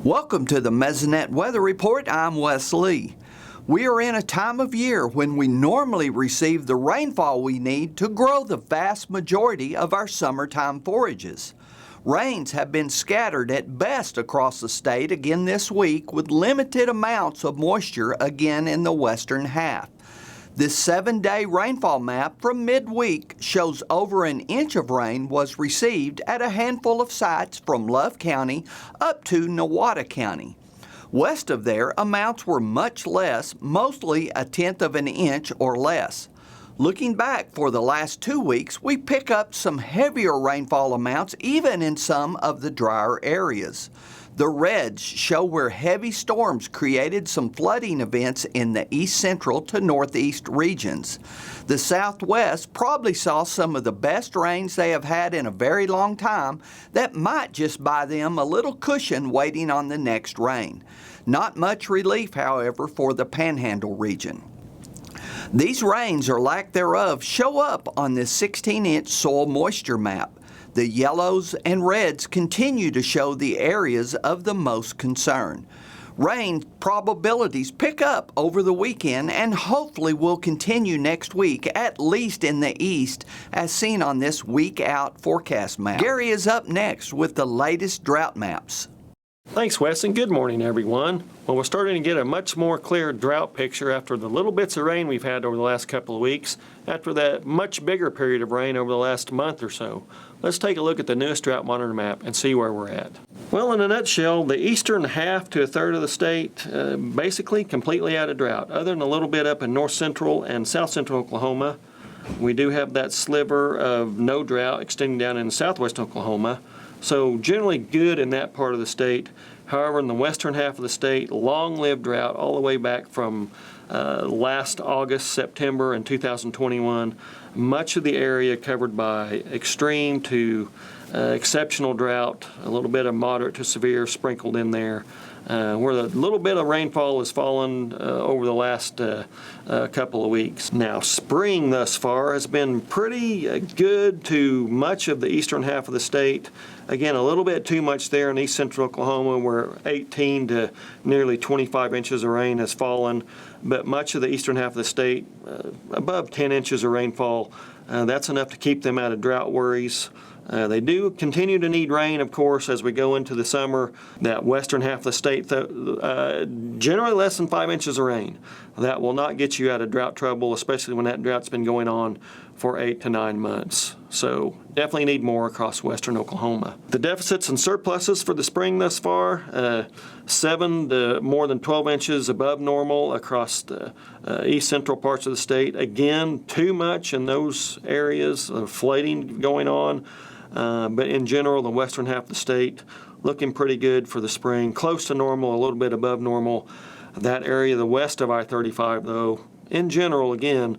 Welcome to the Mesonet Weather Report. I'm Wes Lee. We are in a time of year when we normally receive the rainfall we need to grow the vast majority of our summertime forages. Rains have been scattered at best across the state again this week, with limited amounts of moisture again in the western half. This 7-day rainfall map from midweek shows over an inch of rain was received at a handful of sites from Love County up to Nowata County. West of there, amounts were much less, mostly a tenth of an inch or less. Looking back for the last 2 weeks, we pick up some heavier rainfall amounts even in some of the drier areas. The reds show where heavy storms created some flooding events in the east central to northeast regions. The southwest probably saw some of the best rains they have had in a very long time that might just buy them a little cushion waiting on the next rain. Not much relief, however, for the Panhandle region. These rains or lack thereof show up on this 16-inch soil moisture map. The yellows and reds continue to show the areas of the most concern. Rain probabilities pick up over the weekend and hopefully will continue next week, at least in the east, as seen on this week out forecast map. Gary is up next with the latest drought maps. Thanks, Wes, and good morning, everyone. Well, we're starting to get a much more clear drought picture after the little bits of rain we've had over the last couple of weeks, after that much bigger period of rain over the last month or so. Let's take a look at the newest drought monitor map and see where we're at. Well, in a nutshell, the eastern half to a third of the state basically completely out of drought, other than a little bit up in north central and south central Oklahoma. We do have that sliver of no drought extending down in southwest Oklahoma. So generally good in that part of the state. However, in the western half of the state, long-lived drought all the way back from last August, September, and 2021. Much of the area covered by extreme to exceptional drought, a little bit of moderate to severe sprinkled in there, where the little bit of rainfall has fallen over the last couple of weeks. Now, spring thus far has been pretty good to much of the eastern half of the state. Again, a little bit too much there in east central Oklahoma, where 18 to nearly 25 inches of rain has fallen, but much of the eastern half of the state, above 10 inches of rainfall. That's enough to keep them out of drought worries. They do continue to need rain, of course, as we go into the summer. That western half of the state, generally less than 5 inches of rain. That will not get you out of drought trouble, especially when that drought's been going on for 8 to 9 months. So definitely need more across western Oklahoma. The deficits and surpluses for the spring thus far, 7 to more than 12 inches above normal across the east central parts of the state. Again, too much in those areas of flooding going on. But in general, the western half of the state looking pretty good for the spring, close to normal, a little bit above normal. That area, the west of I-35, though, in general, again,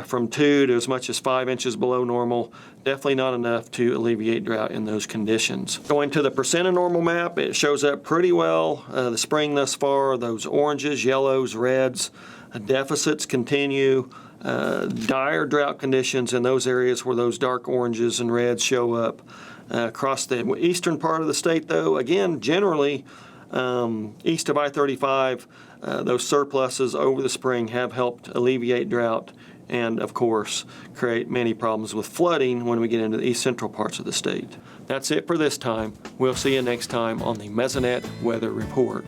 from 2 to as much as 5 inches below normal, definitely not enough to alleviate drought in those conditions. Going to the percent of normal map, it shows up pretty well the spring thus far. Those oranges, yellows, reds, deficits continue. Dire drought conditions in those areas where those dark oranges and reds show up. Across the eastern part of the state, though, again, generally east of I-35, those surpluses over the spring have helped alleviate drought and, of course, create many problems with flooding when we get into the east central parts of the state. That's it for this time. We'll see you next time on the Mesonet Weather Report.